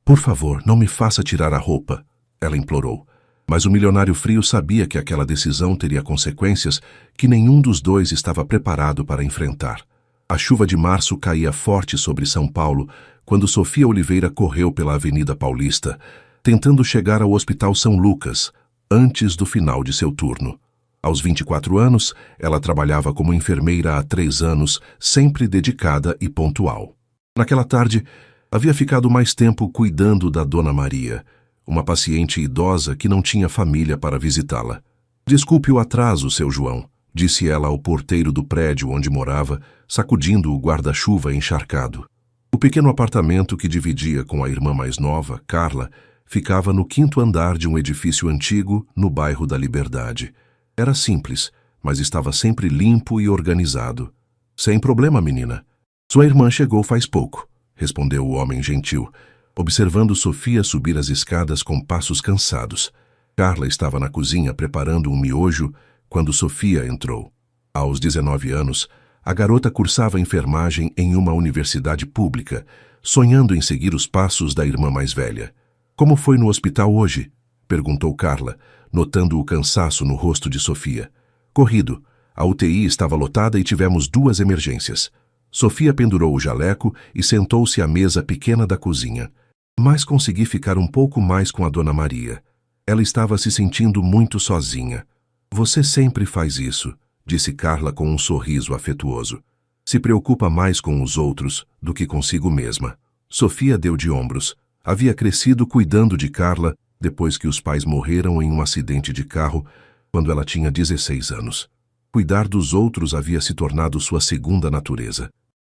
Por favor, não me faça tirar a roupa, ela implorou. Mas o milionário frio sabia que aquela decisão teria consequências que nenhum dos dois estava preparado para enfrentar. A chuva de março caía forte sobre São Paulo quando Sofia Oliveira correu pela Avenida Paulista, tentando chegar ao Hospital São Lucas, antes do final de seu turno. Aos 24 anos, ela trabalhava como enfermeira há 3 anos, sempre dedicada e pontual. Naquela tarde, havia ficado mais tempo cuidando da Dona Maria, uma paciente idosa que não tinha família para visitá-la. Desculpe o atraso, seu João, disse ela ao porteiro do prédio onde morava, sacudindo o guarda-chuva encharcado. O pequeno apartamento que dividia com a irmã mais nova, Carla, ficava no 5º andar de um edifício antigo no bairro da Liberdade. Era simples, mas estava sempre limpo e organizado. Sem problema, menina. Sua irmã chegou faz pouco, respondeu o homem gentil, observando Sofia subir as escadas com passos cansados. Carla estava na cozinha preparando um miojo quando Sofia entrou. Aos 19 anos, a garota cursava enfermagem em uma universidade pública, sonhando em seguir os passos da irmã mais velha. Como foi no hospital hoje? Perguntou Carla, notando o cansaço no rosto de Sofia. Corrido. A UTI estava lotada e tivemos 2 emergências. Sofia pendurou o jaleco e sentou-se à mesa pequena da cozinha. Mas consegui ficar um pouco mais com a Dona Maria. Ela estava se sentindo muito sozinha. Você sempre faz isso, disse Carla com um sorriso afetuoso. Se preocupa mais com os outros do que consigo mesma. Sofia deu de ombros. Havia crescido cuidando de Carla depois que os pais morreram em um acidente de carro quando ela tinha 16 anos. Cuidar dos outros havia se tornado sua segunda natureza.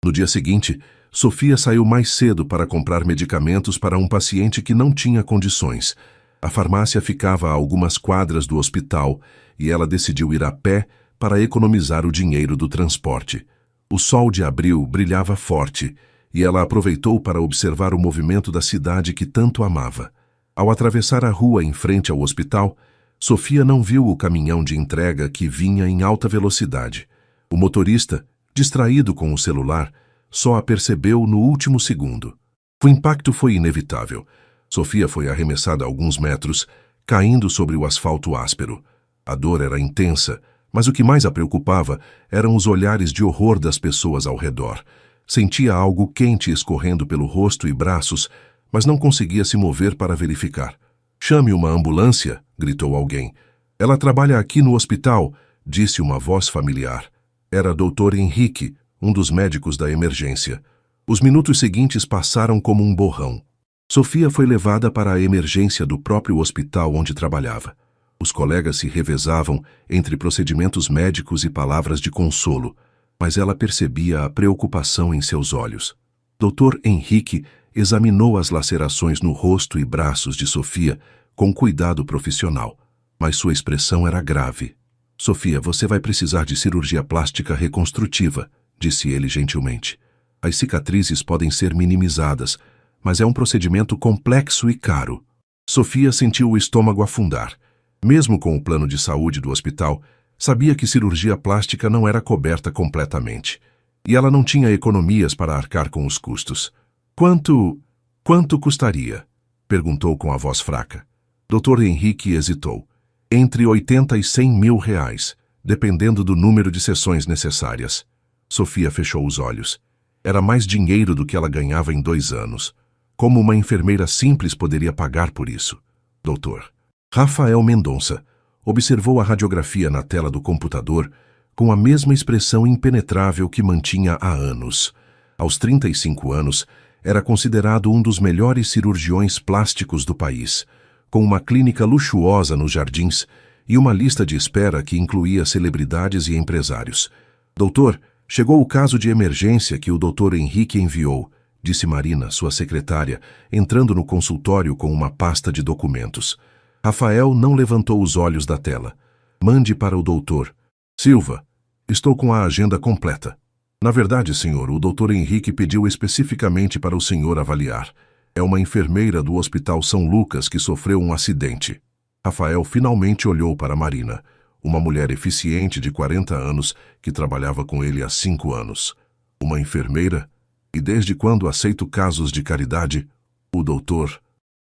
No dia seguinte, Sofia saiu mais cedo para comprar medicamentos para um paciente que não tinha condições. A farmácia ficava a algumas quadras do hospital e ela decidiu ir a pé para economizar o dinheiro do transporte. O sol de abril brilhava forte e ela aproveitou para observar o movimento da cidade que tanto amava. Ao atravessar a rua em frente ao hospital, Sofia não viu o caminhão de entrega que vinha em alta velocidade. O motorista, distraído com o celular, só a percebeu no último segundo. O impacto foi inevitável. Sofia foi arremessada a alguns metros, caindo sobre o asfalto áspero. A dor era intensa, mas o que mais a preocupava eram os olhares de horror das pessoas ao redor. Sentia algo quente escorrendo pelo rosto e braços, mas não conseguia se mover para verificar. Chame uma ambulância, gritou alguém. Ela trabalha aqui no hospital, disse uma voz familiar. Era Dr. Henrique, um dos médicos da emergência. Os minutos seguintes passaram como um borrão. Sofia foi levada para a emergência do próprio hospital onde trabalhava. Os colegas se revezavam entre procedimentos médicos e palavras de consolo, mas ela percebia a preocupação em seus olhos. Dr. Henrique examinou as lacerações no rosto e braços de Sofia com cuidado profissional, mas sua expressão era grave. Sofia, você vai precisar de cirurgia plástica reconstrutiva, disse ele gentilmente. As cicatrizes podem ser minimizadas, mas é um procedimento complexo e caro. Sofia sentiu o estômago afundar. Mesmo com o plano de saúde do hospital, sabia que cirurgia plástica não era coberta completamente. E ela não tinha economias para arcar com os custos. Quanto custaria? Perguntou com a voz fraca. Dr. Henrique hesitou. Entre 80 e 100 mil reais, dependendo do número de sessões necessárias. Sofia fechou os olhos. Era mais dinheiro do que ela ganhava em 2 anos. Como uma enfermeira simples poderia pagar por isso? Doutor Rafael Mendonça observou a radiografia na tela do computador com a mesma expressão impenetrável que mantinha há anos. Aos 35 anos, era considerado um dos melhores cirurgiões plásticos do país, com uma clínica luxuosa nos Jardins e uma lista de espera que incluía celebridades e empresários. Doutor, chegou o caso de emergência que o Dr. Henrique enviou, disse Marina, sua secretária, entrando no consultório com uma pasta de documentos. Rafael não levantou os olhos da tela. Mande para o doutor. Silva, estou com a agenda completa. Na verdade, senhor, o Dr. Henrique pediu especificamente para o senhor avaliar. É uma enfermeira do Hospital São Lucas que sofreu um acidente. Rafael finalmente olhou para Marina, uma mulher eficiente de 40 anos que trabalhava com ele há 5 anos. Uma enfermeira? E desde quando aceito casos de caridade? O doutor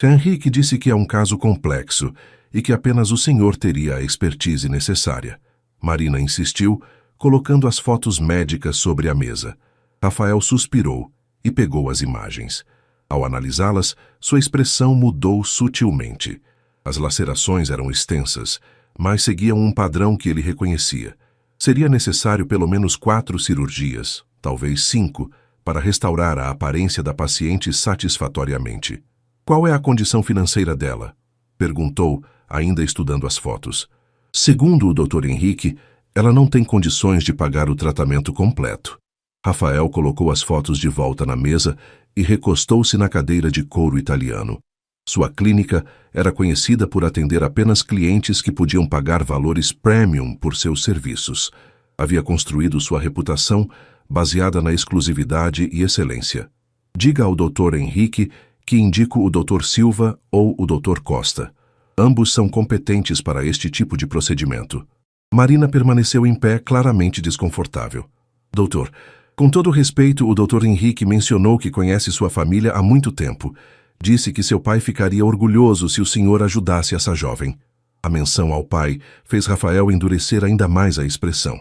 Henrique disse que é um caso complexo e que apenas o senhor teria a expertise necessária. Marina insistiu, colocando as fotos médicas sobre a mesa. Rafael suspirou e pegou as imagens. Ao analisá-las, sua expressão mudou sutilmente. As lacerações eram extensas, mas seguiam um padrão que ele reconhecia. Seria necessário pelo menos 4 cirurgias, talvez 5, para restaurar a aparência da paciente satisfatoriamente. Qual é a condição financeira dela? Perguntou, ainda estudando as fotos. Segundo o Dr. Henrique, ela não tem condições de pagar o tratamento completo. Rafael colocou as fotos de volta na mesa e recostou-se na cadeira de couro italiano. Sua clínica era conhecida por atender apenas clientes que podiam pagar valores premium por seus serviços. Havia construído sua reputação baseada na exclusividade e excelência. Diga ao Dr. Henrique que indico o Dr. Silva ou o Dr. Costa. Ambos são competentes para este tipo de procedimento. Marina permaneceu em pé, claramente desconfortável. Doutor, com todo respeito, o Dr. Henrique mencionou que conhece sua família há muito tempo. Disse que seu pai ficaria orgulhoso se o senhor ajudasse essa jovem. A menção ao pai fez Rafael endurecer ainda mais a expressão.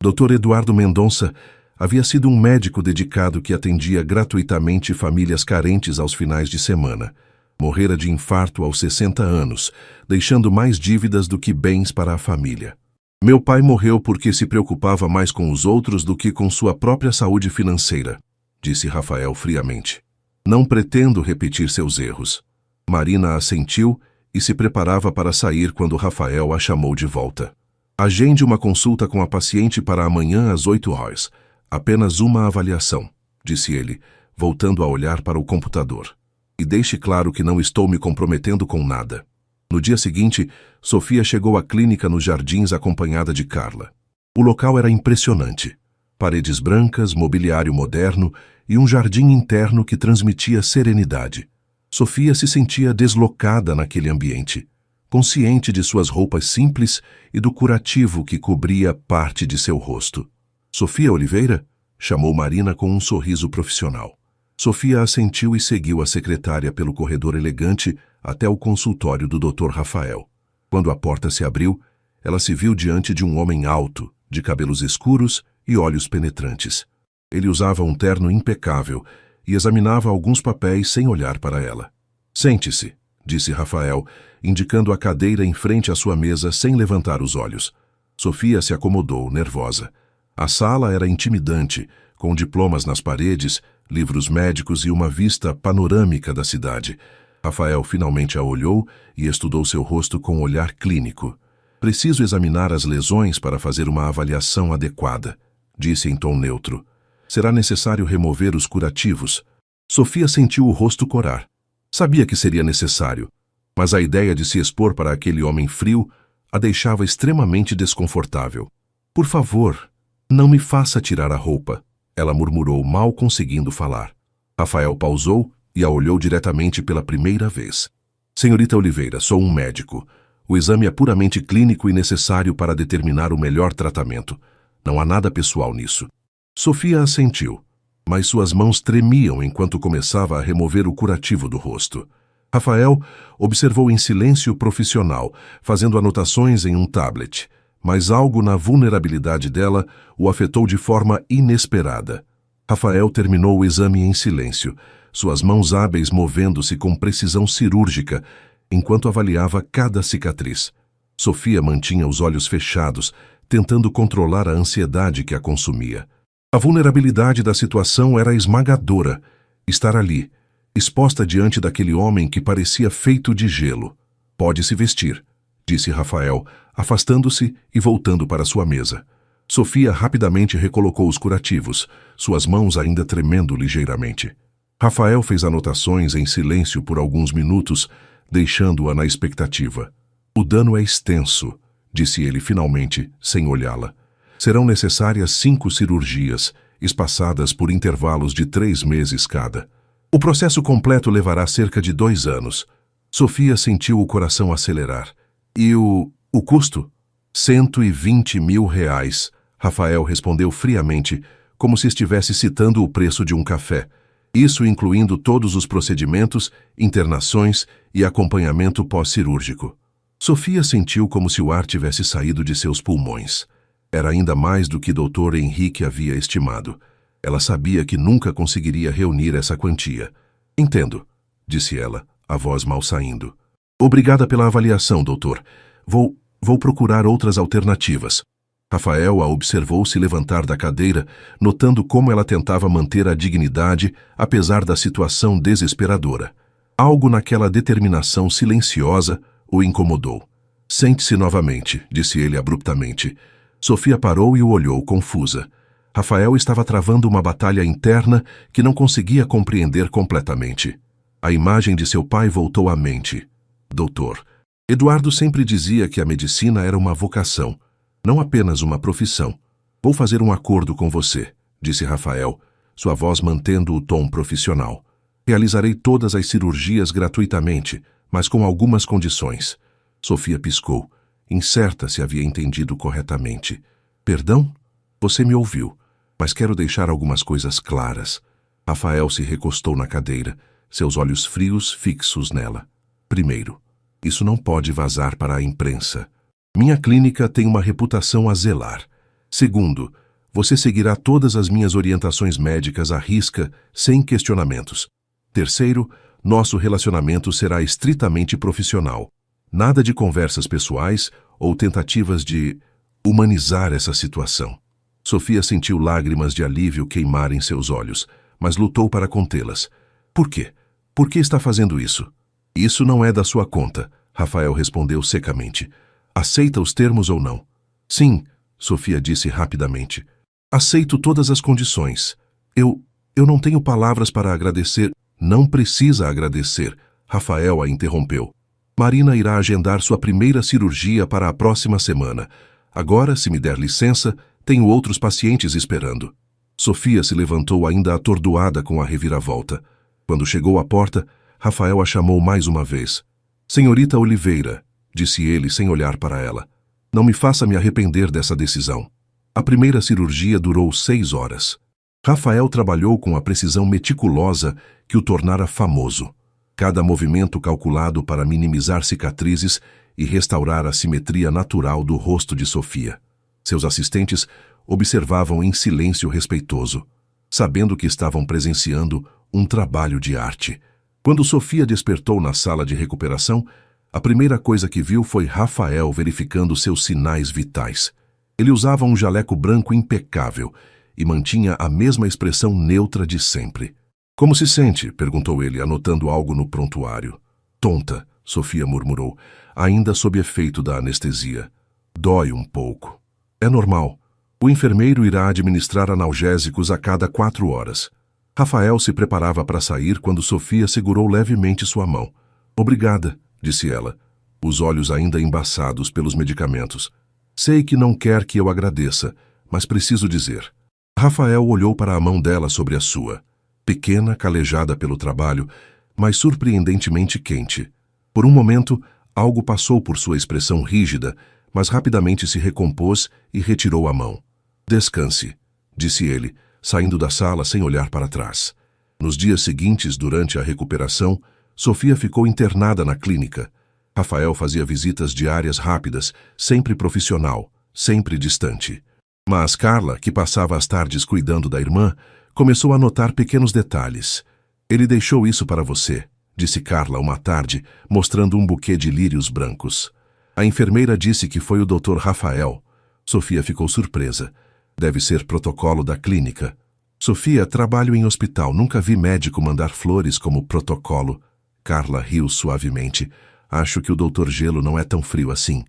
Dr. Eduardo Mendonça havia sido um médico dedicado que atendia gratuitamente famílias carentes aos finais de semana. Morrera de infarto aos 60 anos, deixando mais dívidas do que bens para a família. Meu pai morreu porque se preocupava mais com os outros do que com sua própria saúde financeira, disse Rafael friamente. Não pretendo repetir seus erros. Marina assentiu e se preparava para sair quando Rafael a chamou de volta. Agende uma consulta com a paciente para amanhã às 8 horas. Apenas uma avaliação, disse ele, voltando a olhar para o computador. E deixe claro que não estou me comprometendo com nada. No dia seguinte, Sofia chegou à clínica nos Jardins acompanhada de Carla. O local era impressionante. Paredes brancas, mobiliário moderno e um jardim interno que transmitia serenidade. Sofia se sentia deslocada naquele ambiente, consciente de suas roupas simples e do curativo que cobria parte de seu rosto. Sofia Oliveira? Chamou Marina com um sorriso profissional. Sofia assentiu e seguiu a secretária pelo corredor elegante até o consultório do Dr. Rafael. Quando a porta se abriu, ela se viu diante de um homem alto, de cabelos escuros e olhos penetrantes. Ele usava um terno impecável e examinava alguns papéis sem olhar para ela. Sente-se, disse Rafael, indicando a cadeira em frente à sua mesa sem levantar os olhos. Sofia se acomodou, nervosa. A sala era intimidante, com diplomas nas paredes, livros médicos e uma vista panorâmica da cidade. Rafael finalmente a olhou e estudou seu rosto com um olhar clínico. Preciso examinar as lesões para fazer uma avaliação adequada, disse em tom neutro. Será necessário remover os curativos. Sofia sentiu o rosto corar. Sabia que seria necessário, mas a ideia de se expor para aquele homem frio a deixava extremamente desconfortável. Por favor, não me faça tirar a roupa, ela murmurou, mal conseguindo falar. Rafael pausou e a olhou diretamente pela primeira vez. Senhorita Oliveira, sou um médico. O exame é puramente clínico e necessário para determinar o melhor tratamento. Não há nada pessoal nisso. Sofia assentiu, mas suas mãos tremiam enquanto começava a remover o curativo do rosto. Rafael observou em silêncio profissional, fazendo anotações em um tablet, mas algo na vulnerabilidade dela o afetou de forma inesperada. Rafael terminou o exame em silêncio, suas mãos hábeis movendo-se com precisão cirúrgica, enquanto avaliava cada cicatriz. Sofia mantinha os olhos fechados, tentando controlar a ansiedade que a consumia. A vulnerabilidade da situação era esmagadora. Estar ali, exposta diante daquele homem que parecia feito de gelo. Pode se vestir, disse Rafael, afastando-se e voltando para sua mesa. Sofia rapidamente recolocou os curativos, suas mãos ainda tremendo ligeiramente. Rafael fez anotações em silêncio por alguns minutos, deixando-a na expectativa. O dano é extenso, disse ele finalmente, sem olhá-la. Serão necessárias 5 cirurgias, espaçadas por intervalos de 3 meses cada. O processo completo levará cerca de 2 anos. Sofia sentiu o coração acelerar. E o custo? 120 mil reais, Rafael respondeu friamente, como se estivesse citando o preço de um café. Isso incluindo todos os procedimentos, internações e acompanhamento pós-cirúrgico. Sofia sentiu como se o ar tivesse saído de seus pulmões. Era ainda mais do que Dr. Henrique havia estimado. Ela sabia que nunca conseguiria reunir essa quantia. Entendo, disse ela, a voz mal saindo. Obrigada pela avaliação, doutor. Vou procurar outras alternativas. Rafael a observou se levantar da cadeira, notando como ela tentava manter a dignidade, apesar da situação desesperadora. Algo naquela determinação silenciosa o incomodou. Sente-se novamente, disse ele abruptamente. Sofia parou e o olhou confusa. Rafael estava travando uma batalha interna que não conseguia compreender completamente. A imagem de seu pai voltou à mente. Doutor. Eduardo sempre dizia que a medicina era uma vocação, não apenas uma profissão. Vou fazer um acordo com você, disse Rafael, sua voz mantendo o tom profissional. Realizarei todas as cirurgias gratuitamente, mas com algumas condições. Sofia piscou, incerta se havia entendido corretamente. Perdão? Você me ouviu, mas quero deixar algumas coisas claras. Rafael se recostou na cadeira, seus olhos frios fixos nela. Primeiro, isso não pode vazar para a imprensa. Minha clínica tem uma reputação a zelar. Segundo, você seguirá todas as minhas orientações médicas à risca, sem questionamentos. Terceiro, nosso relacionamento será estritamente profissional. Nada de conversas pessoais ou tentativas de humanizar essa situação. Sofia sentiu lágrimas de alívio queimar em seus olhos, mas lutou para contê-las. Por quê? Por que está fazendo isso? Isso não é da sua conta, Rafael respondeu secamente. Aceita os termos ou não? Sim, Sofia disse rapidamente. Aceito todas as condições. Eu não tenho palavras para agradecer. Não precisa agradecer, Rafael a interrompeu. Marina irá agendar sua primeira cirurgia para a próxima semana. Agora, se me der licença, tenho outros pacientes esperando. Sofia se levantou ainda atordoada com a reviravolta. Quando chegou à porta, Rafael a chamou mais uma vez. Senhorita Oliveira, disse ele sem olhar para ela. Não me faça me arrepender dessa decisão. A primeira cirurgia durou 6 horas. Rafael trabalhou com a precisão meticulosa que o tornara famoso. Cada movimento calculado para minimizar cicatrizes e restaurar a simetria natural do rosto de Sofia. Seus assistentes observavam em silêncio respeitoso, sabendo que estavam presenciando um trabalho de arte. Quando Sofia despertou na sala de recuperação, a primeira coisa que viu foi Rafael verificando seus sinais vitais. Ele usava um jaleco branco impecável e mantinha a mesma expressão neutra de sempre. Como se sente? Perguntou ele, anotando algo no prontuário. Tonta, Sofia murmurou, ainda sob efeito da anestesia. Dói um pouco. É normal. O enfermeiro irá administrar analgésicos a cada 4 horas. Rafael se preparava para sair quando Sofia segurou levemente sua mão. Obrigada, disse ela, os olhos ainda embaçados pelos medicamentos. Sei que não quer que eu agradeça, mas preciso dizer. Rafael olhou para a mão dela sobre a sua. Pequena, calejada pelo trabalho, mas surpreendentemente quente. Por um momento, algo passou por sua expressão rígida, mas rapidamente se recompôs e retirou a mão. Descanse, disse ele, saindo da sala sem olhar para trás. Nos dias seguintes, durante a recuperação, Sofia ficou internada na clínica. Rafael fazia visitas diárias rápidas, sempre profissional, sempre distante. Mas Carla, que passava as tardes cuidando da irmã, começou a notar pequenos detalhes. Ele deixou isso para você, disse Carla uma tarde, mostrando um buquê de lírios brancos. A enfermeira disse que foi o Dr. Rafael. Sofia ficou surpresa. Deve ser protocolo da clínica. Sofia, trabalho em hospital, nunca vi médico mandar flores como protocolo. Carla riu suavemente. Acho que o Dr. Gelo não é tão frio assim.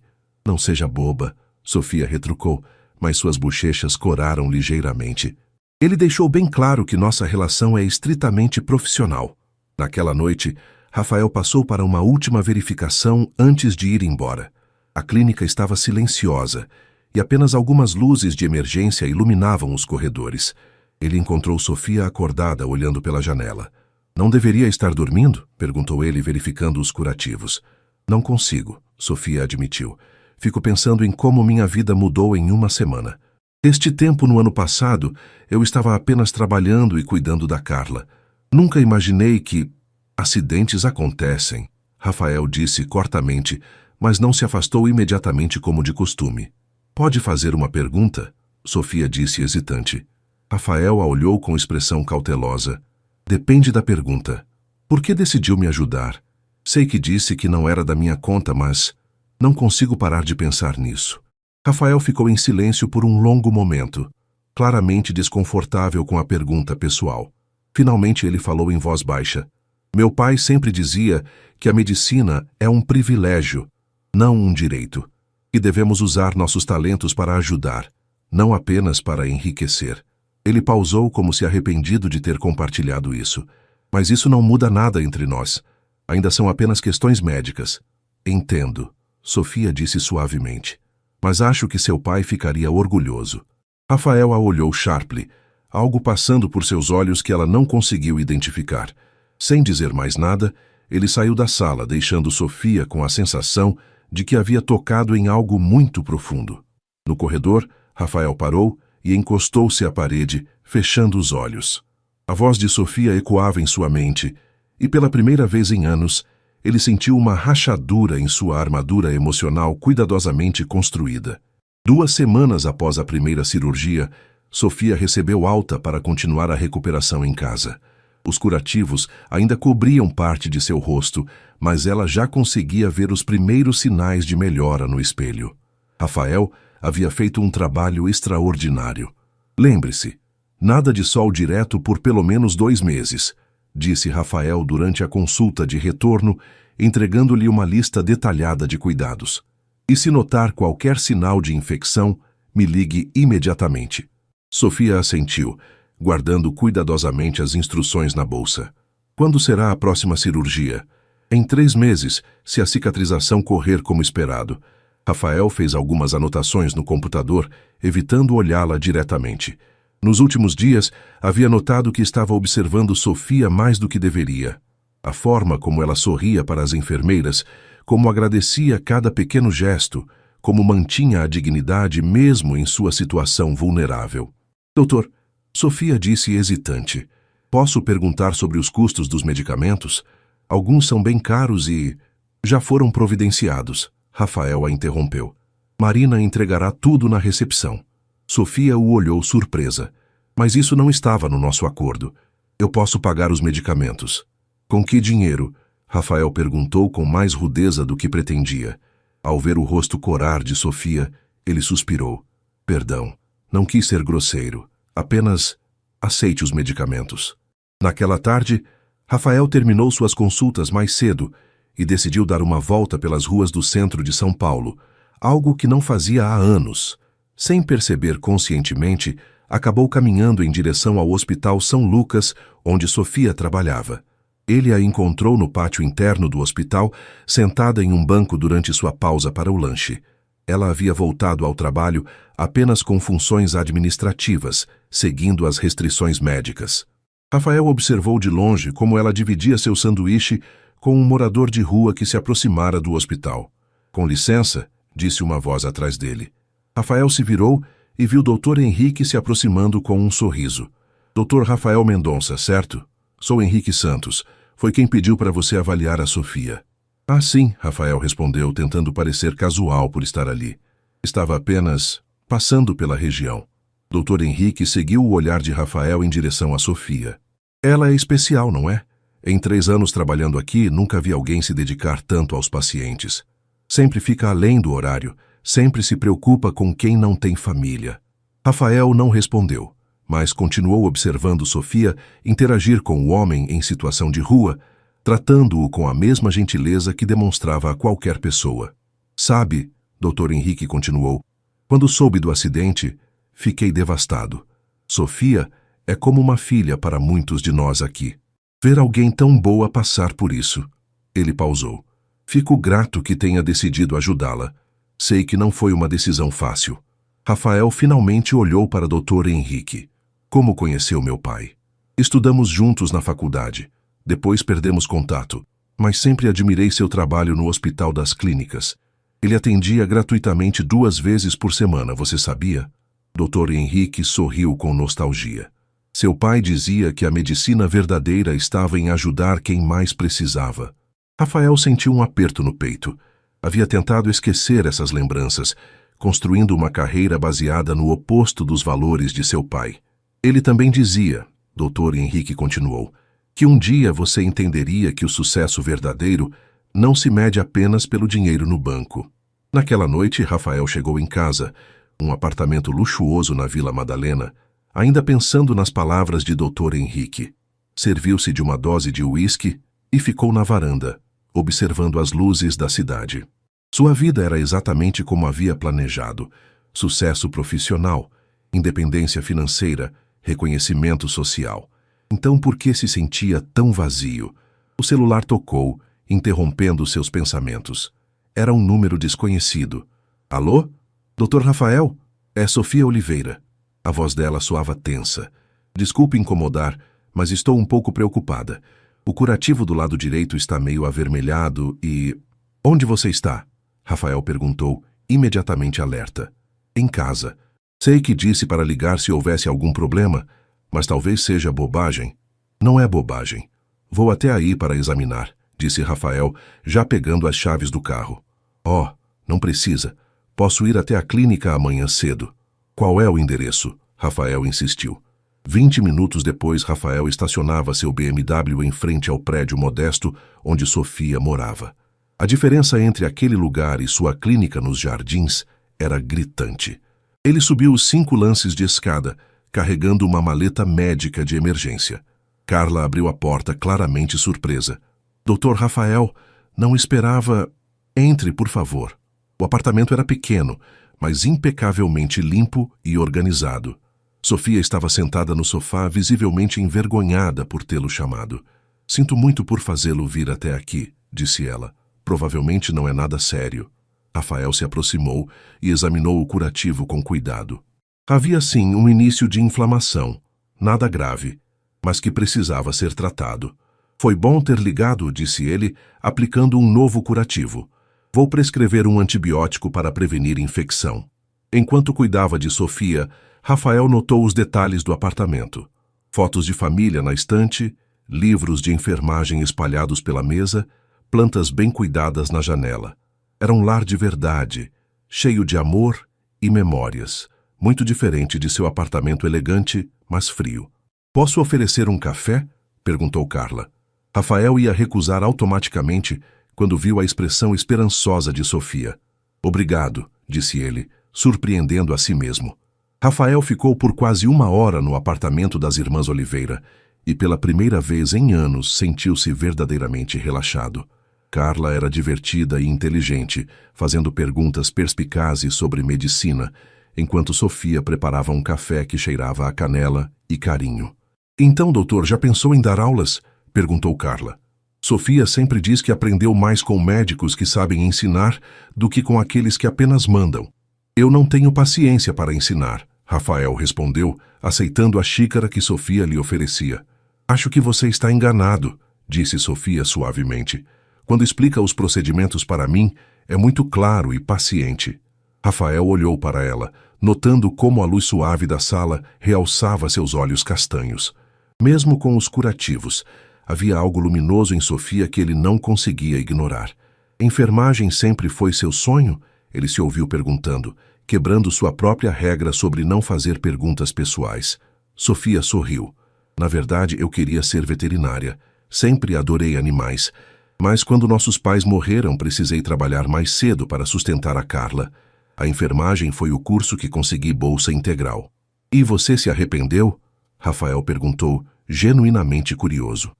Não seja boba, Sofia retrucou, mas suas bochechas coraram ligeiramente. Ele deixou bem claro que nossa relação é estritamente profissional. Naquela noite, Rafael passou para uma última verificação antes de ir embora. A clínica estava silenciosa e apenas algumas luzes de emergência iluminavam os corredores. Ele encontrou Sofia acordada olhando pela janela. Não deveria estar dormindo? Perguntou ele, verificando os curativos. Não consigo, Sofia admitiu. Fico pensando em como minha vida mudou em uma semana. Este tempo no ano passado, eu estava apenas trabalhando e cuidando da Carla. Nunca imaginei que... Acidentes acontecem, Rafael disse cortamente, mas não se afastou imediatamente como de costume. Pode fazer uma pergunta? Sofia disse hesitante. Rafael a olhou com expressão cautelosa. Depende da pergunta. Por que decidiu me ajudar? Sei que disse que não era da minha conta, mas... Não consigo parar de pensar nisso. Rafael ficou em silêncio por um longo momento, claramente desconfortável com a pergunta pessoal. Finalmente ele falou em voz baixa. Meu pai sempre dizia que a medicina é um privilégio, não um direito, e devemos usar nossos talentos para ajudar, não apenas para enriquecer. Ele pausou como se arrependido de ter compartilhado isso. Mas isso não muda nada entre nós. Ainda são apenas questões médicas. Entendo, Sofia disse suavemente. Mas acho que seu pai ficaria orgulhoso. Rafael a olhou sharply, algo passando por seus olhos que ela não conseguiu identificar. Sem dizer mais nada, ele saiu da sala, deixando Sofia com a sensação de que havia tocado em algo muito profundo. No corredor, Rafael parou e encostou-se à parede, fechando os olhos. A voz de Sofia ecoava em sua mente, e pela primeira vez em anos, ele sentiu uma rachadura em sua armadura emocional cuidadosamente construída. 2 semanas após a primeira cirurgia, Sofia recebeu alta para continuar a recuperação em casa. Os curativos ainda cobriam parte de seu rosto, mas ela já conseguia ver os primeiros sinais de melhora no espelho. Rafael havia feito um trabalho extraordinário. Lembre-se, nada de sol direto por pelo menos 2 meses, disse Rafael durante a consulta de retorno, entregando-lhe uma lista detalhada de cuidados. E se notar qualquer sinal de infecção, me ligue imediatamente. Sofia assentiu, guardando cuidadosamente as instruções na bolsa. Quando será a próxima cirurgia? Em 3 meses, se a cicatrização correr como esperado. Rafael fez algumas anotações no computador, evitando olhá-la diretamente. Nos últimos dias, havia notado que estava observando Sofia mais do que deveria. A forma como ela sorria para as enfermeiras, como agradecia cada pequeno gesto, como mantinha a dignidade mesmo em sua situação vulnerável. Doutor, Sofia disse hesitante. Posso perguntar sobre os custos dos medicamentos? Alguns são bem caros e... Já foram providenciados. Rafael a interrompeu. Marina entregará tudo na recepção. Sofia o olhou surpresa. Mas isso não estava no nosso acordo. Eu posso pagar os medicamentos. Com que dinheiro? Rafael perguntou com mais rudeza do que pretendia. Ao ver o rosto corar de Sofia, ele suspirou. Perdão, não quis ser grosseiro. Apenas aceite os medicamentos. Naquela tarde, Rafael terminou suas consultas mais cedo e decidiu dar uma volta pelas ruas do centro de São Paulo, algo que não fazia há anos. Sem perceber conscientemente, acabou caminhando em direção ao Hospital São Lucas, onde Sofia trabalhava. Ele a encontrou no pátio interno do hospital, sentada em um banco durante sua pausa para o lanche. Ela havia voltado ao trabalho apenas com funções administrativas, seguindo as restrições médicas. Rafael observou de longe como ela dividia seu sanduíche com um morador de rua que se aproximara do hospital. Com licença, disse uma voz atrás dele. Rafael se virou e viu o Dr. Henrique se aproximando com um sorriso. Dr. Rafael Mendonça, certo? Sou Henrique Santos. Foi quem pediu para você avaliar a Sofia. Ah, sim, Rafael respondeu, tentando parecer casual por estar ali. Estava apenas passando pela região. Dr. Henrique seguiu o olhar de Rafael em direção a Sofia. Ela é especial, não é? Em 3 anos trabalhando aqui, nunca vi alguém se dedicar tanto aos pacientes. Sempre fica além do horário, sempre se preocupa com quem não tem família. Rafael não respondeu, mas continuou observando Sofia interagir com o homem em situação de rua, tratando-o com a mesma gentileza que demonstrava a qualquer pessoa. Sabe, Dr. Henrique continuou, quando soube do acidente, fiquei devastado. Sofia é como uma filha para muitos de nós aqui. Ver alguém tão boa passar por isso. Ele pausou. Fico grato que tenha decidido ajudá-la. Sei que não foi uma decisão fácil. Rafael finalmente olhou para Dr. Henrique. Como conheceu meu pai? Estudamos juntos na faculdade. Depois perdemos contato, mas sempre admirei seu trabalho no Hospital das Clínicas. Ele atendia gratuitamente 2 vezes por semana, você sabia? Dr. Henrique sorriu com nostalgia. Seu pai dizia que a medicina verdadeira estava em ajudar quem mais precisava. Rafael sentiu um aperto no peito. Havia tentado esquecer essas lembranças, construindo uma carreira baseada no oposto dos valores de seu pai. Ele também dizia, Dr. Henrique continuou, que um dia você entenderia que o sucesso verdadeiro não se mede apenas pelo dinheiro no banco. Naquela noite, Rafael chegou em casa, um apartamento luxuoso na Vila Madalena, ainda pensando nas palavras de Dr. Henrique. Serviu-se de uma dose de uísque e ficou na varanda, observando as luzes da cidade. Sua vida era exatamente como havia planejado: sucesso profissional, independência financeira, reconhecimento social. Então por que se sentia tão vazio? O celular tocou, interrompendo seus pensamentos. Era um número desconhecido. Alô? Dr. Rafael? É Sofia Oliveira. A voz dela soava tensa. Desculpe incomodar, mas estou um pouco preocupada. O curativo do lado direito está meio avermelhado e... Onde você está? Rafael perguntou, imediatamente alerta. Em casa. Sei que disse para ligar se houvesse algum problema, mas talvez seja bobagem. Não é bobagem. Vou até aí para examinar, disse Rafael, já pegando as chaves do carro. Oh, não precisa. Posso ir até a clínica amanhã cedo. Qual é o endereço? Rafael insistiu. 20 minutos depois, Rafael estacionava seu BMW em frente ao prédio modesto onde Sofia morava. A diferença entre aquele lugar e sua clínica nos jardins era gritante. Ele subiu os 5 lances de escada, carregando uma maleta médica de emergência. Carla abriu a porta, claramente surpresa. Dr. Rafael, não esperava... Entre, por favor. O apartamento era pequeno, mas impecavelmente limpo e organizado. Sofia estava sentada no sofá, visivelmente envergonhada por tê-lo chamado. Sinto muito por fazê-lo vir até aqui, disse ela. Provavelmente não é nada sério. Rafael se aproximou e examinou o curativo com cuidado. Havia sim um início de inflamação, nada grave, mas que precisava ser tratado. Foi bom ter ligado, disse ele, aplicando um novo curativo. Vou prescrever um antibiótico para prevenir infecção. Enquanto cuidava de Sofia, Rafael notou os detalhes do apartamento. Fotos de família na estante, livros de enfermagem espalhados pela mesa, plantas bem cuidadas na janela. Era um lar de verdade, cheio de amor e memórias, muito diferente de seu apartamento elegante, mas frio. Posso oferecer um café? Perguntou Carla. Rafael ia recusar automaticamente quando viu a expressão esperançosa de Sofia. Obrigado, disse ele, surpreendendo a si mesmo. Rafael ficou por quase 1 hora no apartamento das irmãs Oliveira e pela primeira vez em anos sentiu-se verdadeiramente relaxado. Carla era divertida e inteligente, fazendo perguntas perspicazes sobre medicina, enquanto Sofia preparava um café que cheirava a canela e carinho. Então, doutor, já pensou em dar aulas? Perguntou Carla. Sofia sempre diz que aprendeu mais com médicos que sabem ensinar do que com aqueles que apenas mandam. Eu não tenho paciência para ensinar, Rafael respondeu, aceitando a xícara que Sofia lhe oferecia. Acho que você está enganado, disse Sofia suavemente. Quando explica os procedimentos para mim, é muito claro e paciente. Rafael olhou para ela, notando como a luz suave da sala realçava seus olhos castanhos. Mesmo com os curativos, havia algo luminoso em Sofia que ele não conseguia ignorar. Enfermagem sempre foi seu sonho? Ele se ouviu perguntando, quebrando sua própria regra sobre não fazer perguntas pessoais. Sofia sorriu. Na verdade, eu queria ser veterinária. Sempre adorei animais. Mas quando nossos pais morreram, precisei trabalhar mais cedo para sustentar a Carla. A enfermagem foi o curso que consegui bolsa integral. E você se arrependeu? Rafael perguntou, genuinamente curioso.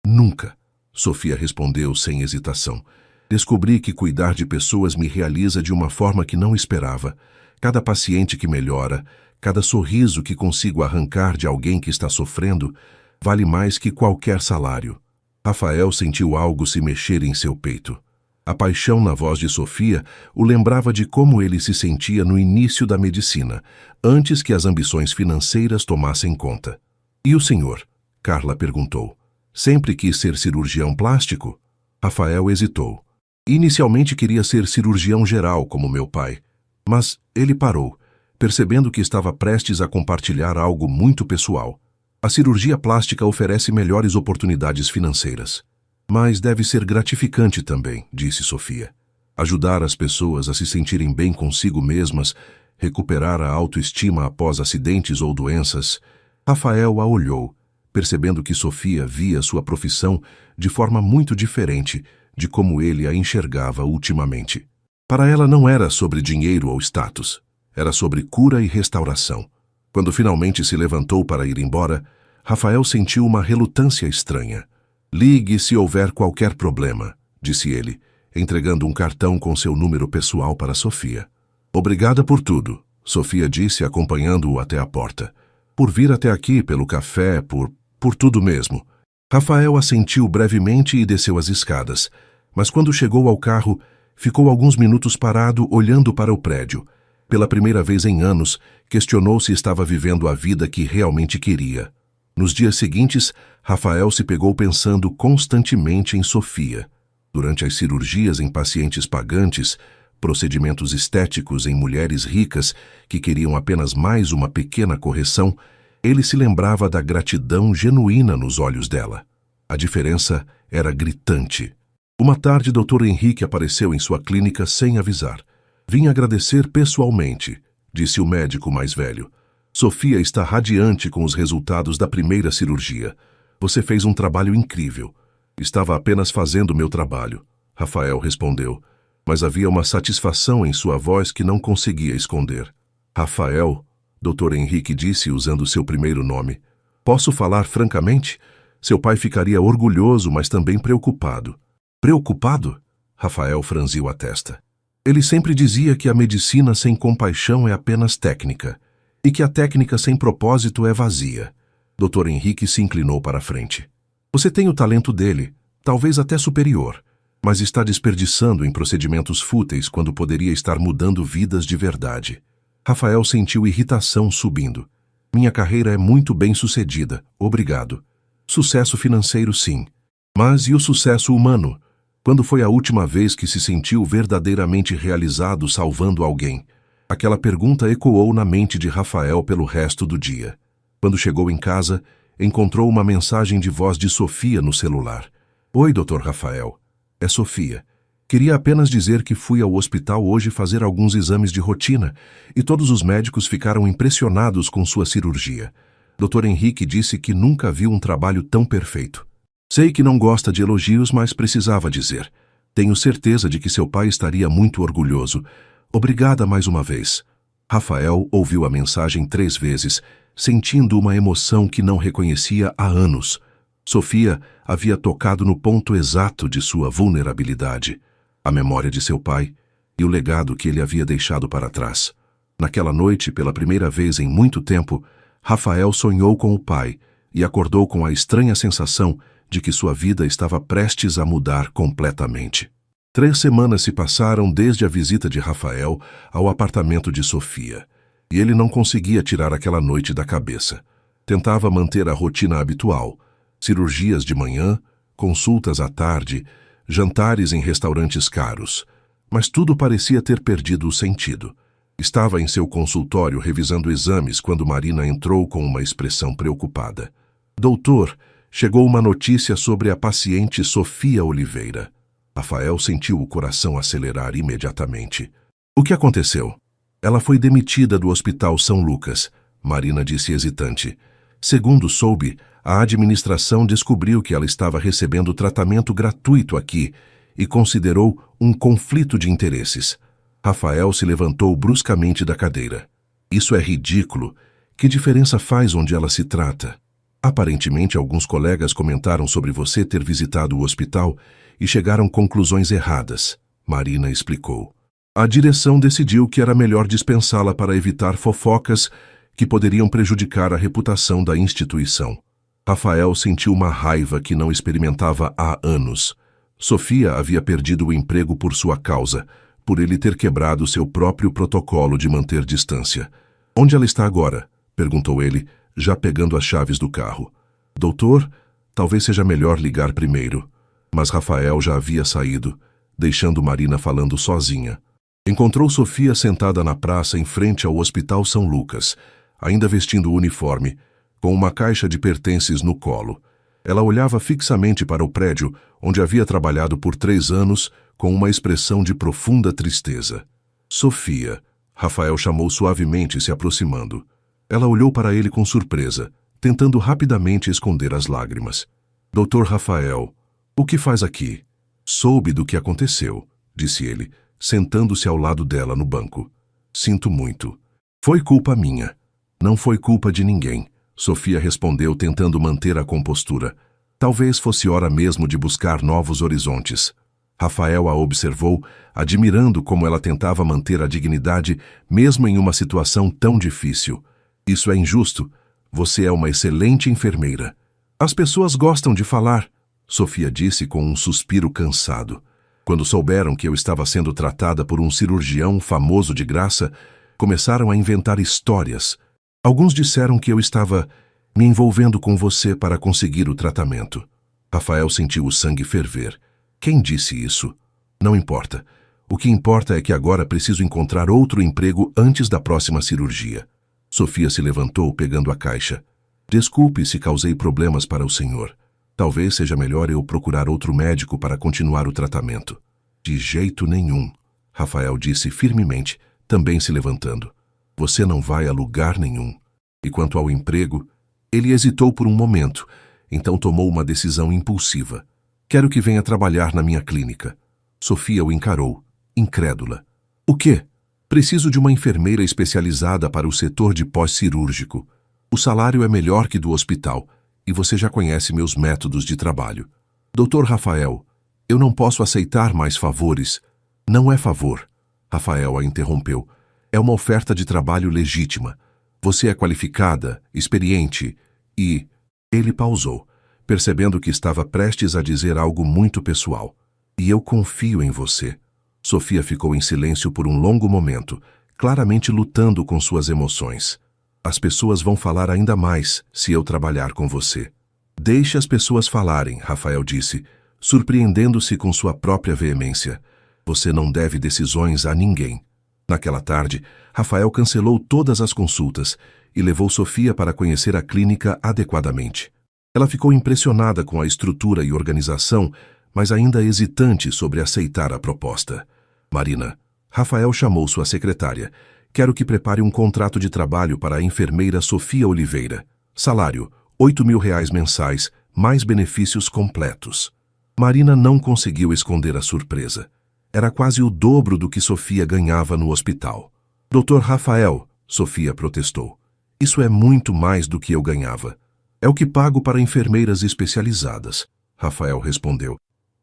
Nunca, Sofia respondeu sem hesitação. Descobri que cuidar de pessoas me realiza de uma forma que não esperava. Cada paciente que melhora, cada sorriso que consigo arrancar de alguém que está sofrendo, vale mais que qualquer salário. Rafael sentiu algo se mexer em seu peito. A paixão na voz de Sofia o lembrava de como ele se sentia no início da medicina, antes que as ambições financeiras tomassem conta. E o senhor? Carla perguntou. Sempre quis ser cirurgião plástico? Rafael hesitou. Inicialmente queria ser cirurgião geral, como meu pai. Mas ele parou, percebendo que estava prestes a compartilhar algo muito pessoal. A cirurgia plástica oferece melhores oportunidades financeiras. Mas deve ser gratificante também, disse Sofia. Ajudar as pessoas a se sentirem bem consigo mesmas, recuperar a autoestima após acidentes ou doenças. Rafael a olhou, percebendo que Sofia via sua profissão de forma muito diferente de como ele a enxergava ultimamente. Para ela não era sobre dinheiro ou status, era sobre cura e restauração. Quando finalmente se levantou para ir embora, Rafael sentiu uma relutância estranha. Ligue se houver qualquer problema, disse ele, entregando um cartão com seu número pessoal para Sofia. Obrigada por tudo, Sofia disse, acompanhando-o até a porta. Por vir até aqui, pelo café, por tudo mesmo. Rafael assentiu brevemente e desceu as escadas, mas quando chegou ao carro, ficou alguns minutos parado olhando para o prédio. Pela primeira vez em anos, questionou se estava vivendo a vida que realmente queria. Nos dias seguintes, Rafael se pegou pensando constantemente em Sofia. Durante as cirurgias em pacientes pagantes, procedimentos estéticos em mulheres ricas que queriam apenas mais uma pequena correção, ele se lembrava da gratidão genuína nos olhos dela. A diferença era gritante. Uma tarde, Dr. Henrique apareceu em sua clínica sem avisar. Vim agradecer pessoalmente, disse o médico mais velho. Sofia está radiante com os resultados da primeira cirurgia. Você fez um trabalho incrível. Estava apenas fazendo meu trabalho, Rafael respondeu, mas havia uma satisfação em sua voz que não conseguia esconder. Rafael, Dr. Henrique disse usando seu primeiro nome. Posso falar francamente? Seu pai ficaria orgulhoso, mas também preocupado. Preocupado? Rafael franziu a testa. Ele sempre dizia que a medicina sem compaixão é apenas técnica, e que a técnica sem propósito é vazia. Dr. Henrique se inclinou para a frente. Você tem o talento dele, talvez até superior, mas está desperdiçando em procedimentos fúteis quando poderia estar mudando vidas de verdade. Rafael sentiu irritação subindo. Minha carreira é muito bem-sucedida, obrigado. Sucesso financeiro, sim. Mas e o sucesso humano? Quando foi a última vez que se sentiu verdadeiramente realizado salvando alguém? Aquela pergunta ecoou na mente de Rafael pelo resto do dia. Quando chegou em casa, encontrou uma mensagem de voz de Sofia no celular. Oi, Dr. Rafael. É Sofia. Queria apenas dizer que fui ao hospital hoje fazer alguns exames de rotina e todos os médicos ficaram impressionados com sua cirurgia. Dr. Henrique disse que nunca viu um trabalho tão perfeito. Sei que não gosta de elogios, mas precisava dizer. Tenho certeza de que seu pai estaria muito orgulhoso. Obrigada mais uma vez. Rafael ouviu a mensagem 3 vezes, sentindo uma emoção que não reconhecia há anos. Sofia havia tocado no ponto exato de sua vulnerabilidade, a memória de seu pai e o legado que ele havia deixado para trás. Naquela noite, pela primeira vez em muito tempo, Rafael sonhou com o pai e acordou com a estranha sensação de que sua vida estava prestes a mudar completamente. 3 semanas se passaram desde a visita de Rafael ao apartamento de Sofia, e ele não conseguia tirar aquela noite da cabeça. Tentava manter a rotina habitual, cirurgias de manhã, consultas à tarde, jantares em restaurantes caros, mas tudo parecia ter perdido o sentido. Estava em seu consultório revisando exames quando Marina entrou com uma expressão preocupada. Doutor, chegou uma notícia sobre a paciente Sofia Oliveira. Rafael sentiu o coração acelerar imediatamente. O que aconteceu? Ela foi demitida do Hospital São Lucas, Marina disse hesitante. Segundo soube, a administração descobriu que ela estava recebendo tratamento gratuito aqui e considerou um conflito de interesses. Rafael se levantou bruscamente da cadeira. Isso é ridículo. Que diferença faz onde ela se trata? Aparentemente, alguns colegas comentaram sobre você ter visitado o hospital e chegaram conclusões erradas, Marina explicou. A direção decidiu que era melhor dispensá-la para evitar fofocas que poderiam prejudicar a reputação da instituição. Rafael sentiu uma raiva que não experimentava há anos. Sofia havia perdido o emprego por sua causa, por ele ter quebrado seu próprio protocolo de manter distância. Onde ela está agora? Perguntou ele, já pegando as chaves do carro. Doutor, talvez seja melhor ligar primeiro. Mas Rafael já havia saído, deixando Marina falando sozinha. Encontrou Sofia sentada na praça em frente ao Hospital São Lucas, ainda vestindo o uniforme, com uma caixa de pertences no colo. Ela olhava fixamente para o prédio onde havia trabalhado por 3 anos, com uma expressão de profunda tristeza. Sofia, Rafael chamou suavemente, se aproximando. Ela olhou para ele com surpresa, tentando rapidamente esconder as lágrimas. Dr. Rafael, o que faz aqui? Soube do que aconteceu, disse ele, sentando-se ao lado dela no banco. Sinto muito. Foi culpa minha. Não foi culpa de ninguém, Sofia respondeu, tentando manter a compostura. Talvez fosse hora mesmo de buscar novos horizontes. Rafael a observou, admirando como ela tentava manter a dignidade mesmo em uma situação tão difícil. Isso é injusto. Você é uma excelente enfermeira. As pessoas gostam de falar, Sofia disse com um suspiro cansado. Quando souberam que eu estava sendo tratada por um cirurgião famoso de graça, começaram a inventar histórias. Alguns disseram que eu estava me envolvendo com você para conseguir o tratamento. Rafael sentiu o sangue ferver. Quem disse isso? Não importa. O que importa é que agora preciso encontrar outro emprego antes da próxima cirurgia. Sofia se levantou, pegando a caixa. Desculpe se causei problemas para o senhor. Talvez seja melhor eu procurar outro médico para continuar o tratamento. De jeito nenhum, Rafael disse firmemente, também se levantando. Você não vai a lugar nenhum. E quanto ao emprego, ele hesitou por um momento, então tomou uma decisão impulsiva. Quero que venha trabalhar na minha clínica. Sofia o encarou, incrédula. O quê? Preciso de uma enfermeira especializada para o setor de pós-cirúrgico. O salário é melhor que do hospital, e você já conhece meus métodos de trabalho. Dr. Rafael, eu não posso aceitar mais favores. Não é favor. Rafael a interrompeu. É uma oferta de trabalho legítima. Você é qualificada, experiente e... Ele pausou, percebendo que estava prestes a dizer algo muito pessoal. E eu confio em você. Sofia ficou em silêncio por um longo momento, claramente lutando com suas emoções. As pessoas vão falar ainda mais se eu trabalhar com você. Deixe as pessoas falarem, Rafael disse, surpreendendo-se com sua própria veemência. Você não deve decisões a ninguém. Naquela tarde, Rafael cancelou todas as consultas e levou Sofia para conhecer a clínica adequadamente. Ela ficou impressionada com a estrutura e organização, mas ainda hesitante sobre aceitar a proposta. Marina, Rafael chamou sua secretária. Quero que prepare um contrato de trabalho para a enfermeira Sofia Oliveira. Salário, R$ 8.000 mensais, mais benefícios completos. Marina não conseguiu esconder a surpresa. Era quase o dobro do que Sofia ganhava no hospital. Dr. Rafael, Sofia protestou. Isso é muito mais do que eu ganhava. É o que pago para enfermeiras especializadas, Rafael respondeu,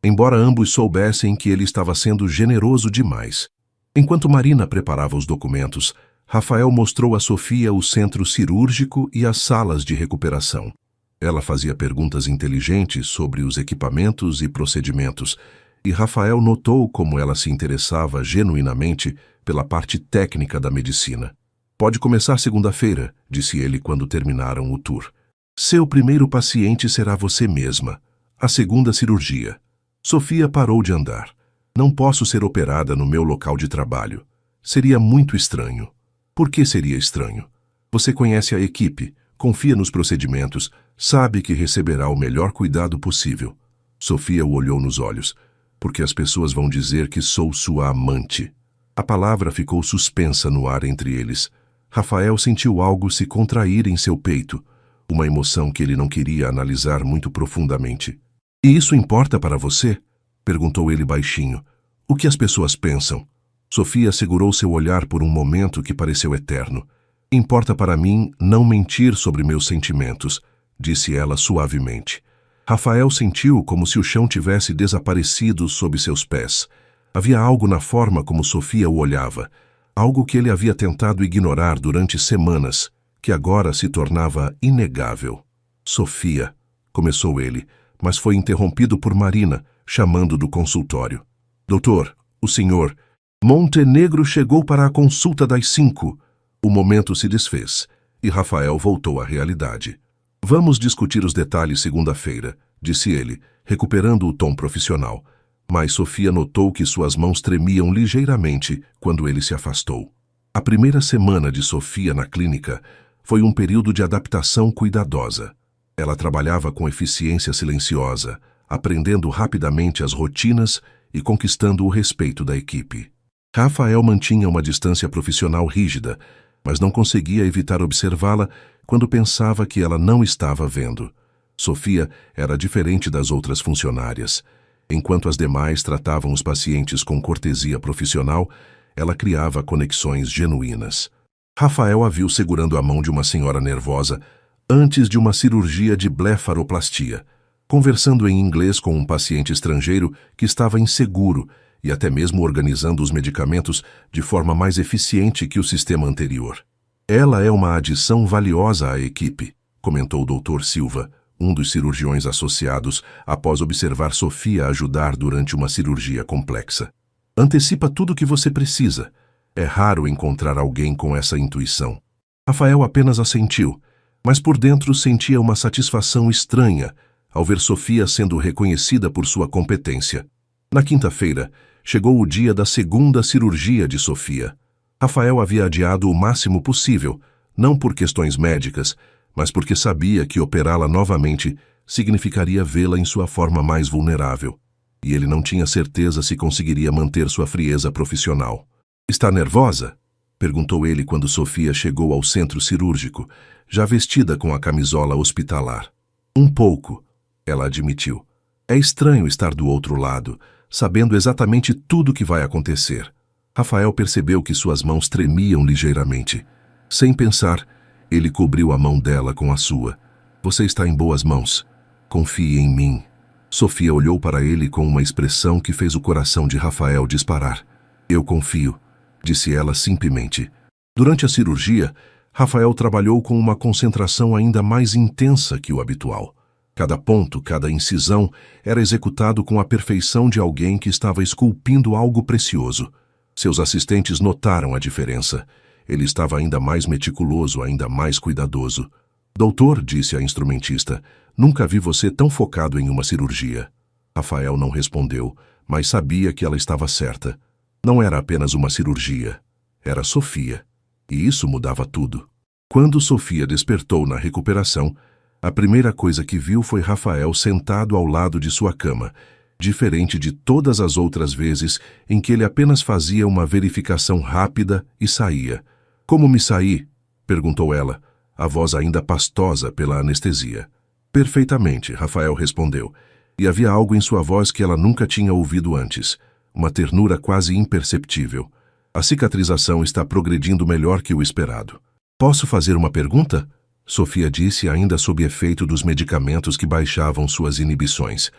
embora ambos soubessem que ele estava sendo generoso demais. Enquanto Marina preparava os documentos, Rafael mostrou a Sofia o centro cirúrgico e as salas de recuperação. Ela fazia perguntas inteligentes sobre os equipamentos e procedimentos, e Rafael notou como ela se interessava genuinamente pela parte técnica da medicina. Pode começar segunda-feira, disse ele quando terminaram o tour. Seu primeiro paciente será você mesma. A segunda cirurgia. Sofia parou de andar. Não posso ser operada no meu local de trabalho. Seria muito estranho. Por que seria estranho? Você conhece a equipe, confia nos procedimentos, sabe que receberá o melhor cuidado possível. Sofia o olhou nos olhos. Porque as pessoas vão dizer que sou sua amante. A palavra ficou suspensa no ar entre eles. Rafael sentiu algo se contrair em seu peito, uma emoção que ele não queria analisar muito profundamente. E isso importa para você? Perguntou ele baixinho. O que as pessoas pensam? Sofia segurou seu olhar por um momento que pareceu eterno. Importa para mim não mentir sobre meus sentimentos, disse ela suavemente. Rafael sentiu como se o chão tivesse desaparecido sob seus pés. Havia algo na forma como Sofia o olhava, algo que ele havia tentado ignorar durante semanas, que agora se tornava inegável. Sofia, começou ele, mas foi interrompido por Marina, chamando do consultório. Doutor, o senhor... Montenegro chegou para a consulta das 5. O momento se desfez, e Rafael voltou à realidade. Vamos discutir os detalhes segunda-feira, disse ele, recuperando o tom profissional. Mas Sofia notou que suas mãos tremiam ligeiramente quando ele se afastou. A primeira semana de Sofia na clínica, Foi um período de adaptação cuidadosa. Ela trabalhava com eficiência silenciosa, aprendendo rapidamente as rotinas e conquistando o respeito da equipe. Rafael mantinha uma distância profissional rígida, mas não conseguia evitar observá-la quando pensava que ela não estava vendo. Sofia era diferente das outras funcionárias. Enquanto as demais tratavam os pacientes com cortesia profissional, ela criava conexões genuínas. Rafael a viu segurando a mão de uma senhora nervosa antes de uma cirurgia de blefaroplastia, conversando em inglês com um paciente estrangeiro que estava inseguro e até mesmo organizando os medicamentos de forma mais eficiente que o sistema anterior. Ela é uma adição valiosa à equipe, comentou o Dr. Silva, um dos cirurgiões associados, após observar Sofia ajudar durante uma cirurgia complexa. Antecipa tudo o que você precisa. É raro encontrar alguém com essa intuição. Rafael apenas assentiu, mas por dentro sentia uma satisfação estranha ao ver Sofia sendo reconhecida por sua competência. Na quinta-feira, chegou o dia da segunda cirurgia de Sofia. Rafael havia adiado o máximo possível, não por questões médicas, mas porque sabia que operá-la novamente significaria vê-la em sua forma mais vulnerável. E ele não tinha certeza se conseguiria manter sua frieza profissional. "Está nervosa?" perguntou ele quando Sofia chegou ao centro cirúrgico, já vestida com a camisola hospitalar. "Um pouco", ela admitiu. "É estranho estar do outro lado, sabendo exatamente tudo o que vai acontecer." Rafael percebeu que suas mãos tremiam ligeiramente. Sem pensar, ele cobriu a mão dela com a sua. "Você está em boas mãos. Confie em mim." Sofia olhou para ele com uma expressão que fez o coração de Rafael disparar. "Eu confio", disse ela simplesmente. Durante a cirurgia, Rafael trabalhou com uma concentração ainda mais intensa que o habitual. Cada ponto, cada incisão era executado com a perfeição de alguém que estava esculpindo algo precioso. Seus assistentes notaram a diferença. Ele estava ainda mais meticuloso, ainda mais cuidadoso. "Doutor", disse a instrumentista, "nunca vi você tão focado em uma cirurgia." Rafael não respondeu, mas sabia que ela estava certa. Não era apenas uma cirurgia, era Sofia. E isso mudava tudo. Quando Sofia despertou na recuperação, a primeira coisa que viu foi Rafael sentado ao lado de sua cama, diferente de todas as outras vezes em que ele apenas fazia uma verificação rápida e saía. "Como me saí?" perguntou ela, a voz ainda pastosa pela anestesia. "Perfeitamente", Rafael respondeu, e havia algo em sua voz que ela nunca tinha ouvido antes, uma ternura quase imperceptível. "A cicatrização está progredindo melhor que o esperado." "Posso fazer uma pergunta?" Sofia disse, ainda sob efeito dos medicamentos que baixavam suas inibições.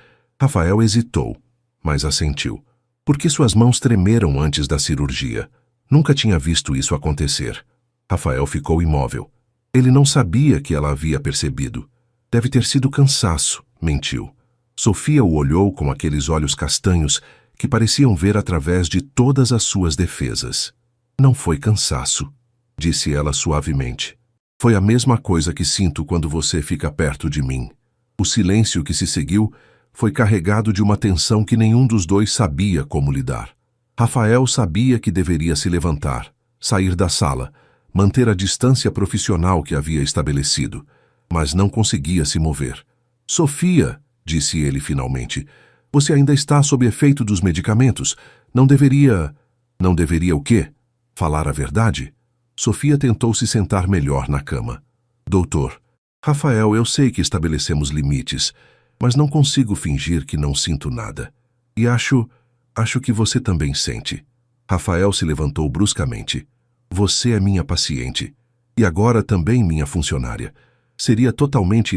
Rafael hesitou, mas assentiu. "Por que suas mãos tremeram antes da cirurgia?" Nunca tinha visto isso acontecer. Rafael ficou imóvel. Ele não sabia que ela havia percebido. "Deve ter sido cansaço", mentiu. Sofia o olhou com aqueles olhos castanhos que pareciam ver através de todas as suas defesas. "Não foi cansaço", disse ela suavemente. "Foi a mesma coisa que sinto quando você fica perto de mim." O silêncio que se seguiu foi carregado de uma tensão que nenhum dos dois sabia como lidar. Rafael sabia que deveria se levantar, sair da sala, manter a distância profissional que havia estabelecido, mas não conseguia se mover. "Sofia", disse ele finalmente, "você ainda está sob efeito dos medicamentos. Não deveria... Não deveria o quê? Falar a verdade?" Sofia tentou se sentar melhor na cama. "Doutor, Rafael, eu sei que estabelecemos limites, mas não consigo fingir que não sinto nada. E acho que você também sente." Rafael se levantou bruscamente. "Você é minha paciente. E agora também minha funcionária. Seria totalmente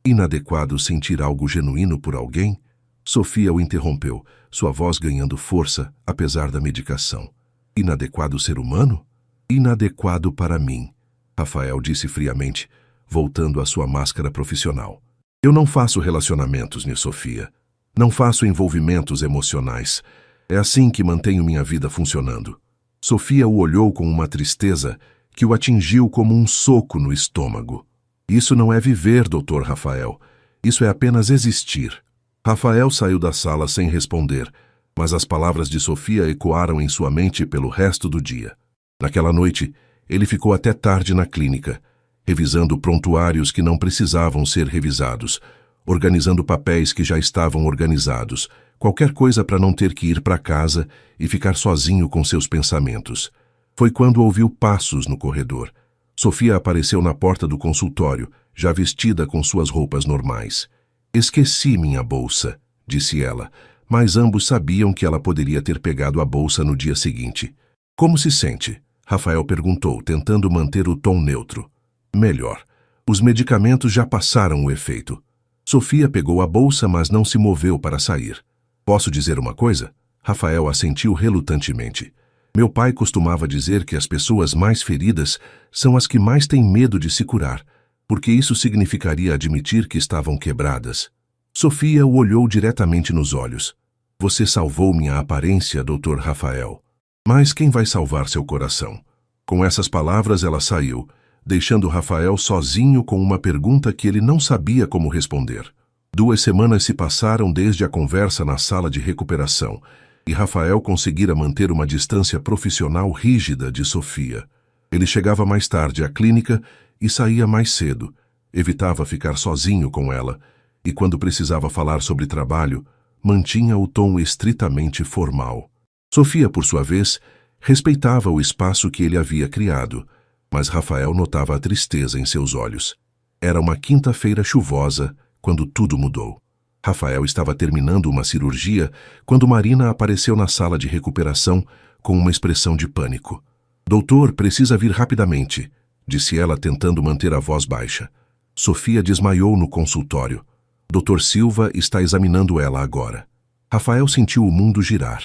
inadequado sentir algo genuíno por alguém?" Sofia o interrompeu, sua voz ganhando força, apesar da medicação. "Inadequado ser humano?" "Inadequado para mim", Rafael disse friamente, voltando à sua máscara profissional. "Eu não faço relacionamentos, Sofia. Não faço envolvimentos emocionais. É assim que mantenho minha vida funcionando." Sofia o olhou com uma tristeza que o atingiu como um soco no estômago. "Isso não é viver, Dr. Rafael. Isso é apenas existir." Rafael saiu da sala sem responder, mas as palavras de Sofia ecoaram em sua mente pelo resto do dia. Naquela noite, Ele ficou até tarde na clínica, revisando prontuários que não precisavam ser revisados, organizando papéis que já estavam organizados, qualquer coisa para não ter que ir para casa e ficar sozinho com seus pensamentos. Foi quando ouviu passos no corredor. Sofia apareceu na porta do consultório, já vestida com suas roupas normais. "Esqueci minha bolsa", disse ela, mas ambos sabiam que ela poderia ter pegado a bolsa no dia seguinte. "Como se sente?", Rafael perguntou, tentando manter o tom neutro. "Melhor. Os medicamentos já passaram o efeito." Sofia pegou a bolsa, mas não se moveu para sair. "Posso dizer uma coisa?", Rafael assentiu relutantemente. "Meu pai costumava dizer que as pessoas mais feridas são as que mais têm medo de se curar, porque isso significaria admitir que estavam quebradas." Sofia o olhou diretamente nos olhos. "Você salvou minha aparência, Dr. Rafael. Mas quem vai salvar seu coração?" Com essas palavras ela saiu, deixando Rafael sozinho com uma pergunta que ele não sabia como responder. 2 semanas se passaram desde a conversa na sala de recuperação, e Rafael conseguira manter uma distância profissional rígida de Sofia. Ele chegava mais tarde à clínica e saía mais cedo, evitava ficar sozinho com ela, e quando precisava falar sobre trabalho, mantinha o tom estritamente formal. Sofia, por sua vez, respeitava o espaço que ele havia criado, mas Rafael notava a tristeza em seus olhos. Era uma quinta-feira chuvosa, quando tudo mudou. Rafael estava terminando uma cirurgia quando Marina apareceu na sala de recuperação com uma expressão de pânico. "Doutor, precisa vir rapidamente", disse ela, tentando manter a voz baixa. Sofia desmaiou no consultório. "Dr. Silva está examinando ela agora." Rafael sentiu o mundo girar.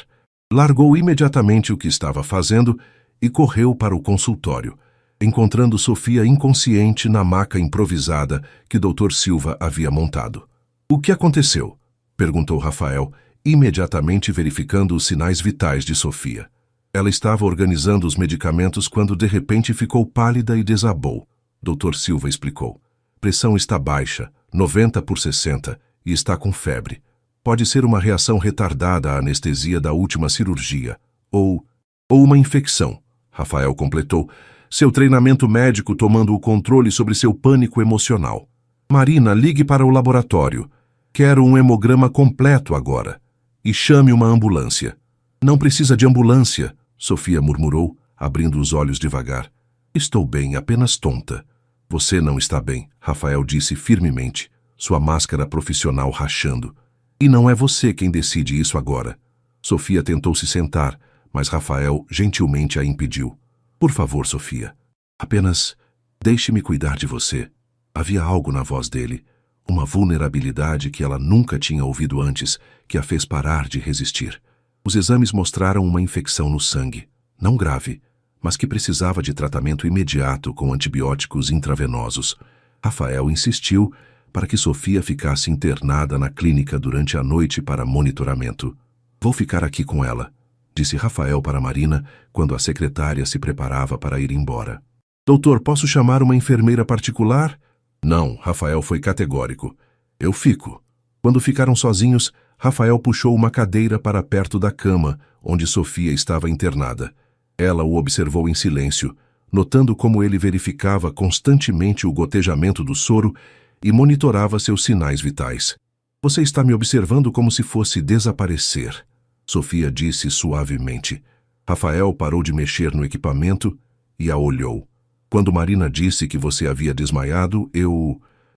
Largou imediatamente o que estava fazendo e correu para o consultório, encontrando Sofia inconsciente na maca improvisada que Dr. Silva havia montado. "O que aconteceu?", perguntou Rafael, imediatamente verificando os sinais vitais de Sofia. Ela estava organizando os medicamentos quando de repente ficou pálida e desabou. Dr. Silva explicou. "Pressão está baixa, 90/60, e está com febre. Pode ser uma reação retardada à anestesia da última cirurgia, ou uma infecção", Rafael completou, seu treinamento médico tomando o controle sobre seu pânico emocional. "Marina, ligue para o laboratório. Quero um hemograma completo agora. E chame uma ambulância." "Não precisa de ambulância", Sofia murmurou, abrindo os olhos devagar. "Estou bem, apenas tonta." "Você não está bem", Rafael disse firmemente, sua máscara profissional rachando. "E não é você quem decide isso agora." Sofia tentou se sentar, mas Rafael gentilmente a impediu. "Por favor, Sofia, apenas deixe-me cuidar de você." Havia algo na voz dele, uma vulnerabilidade que ela nunca tinha ouvido antes, que a fez parar de resistir. Os exames mostraram uma infecção no sangue, não grave, mas que precisava de tratamento imediato com antibióticos intravenosos. Rafael insistiu para que Sofia ficasse internada na clínica durante a noite para monitoramento. "Vou ficar aqui com ela", disse Rafael para Marina quando a secretária se preparava para ir embora. "Doutor, posso chamar uma enfermeira particular?" "Não", Rafael foi categórico. "Eu fico." Quando ficaram sozinhos, Rafael puxou uma cadeira para perto da cama, onde Sofia estava internada. Ela o observou em silêncio, notando como ele verificava constantemente o gotejamento do soro e monitorava seus sinais vitais. "Você está me observando como se fosse desaparecer", Sofia disse suavemente. Rafael parou de mexer no equipamento e a olhou. "Quando Marina disse que você havia desmaiado,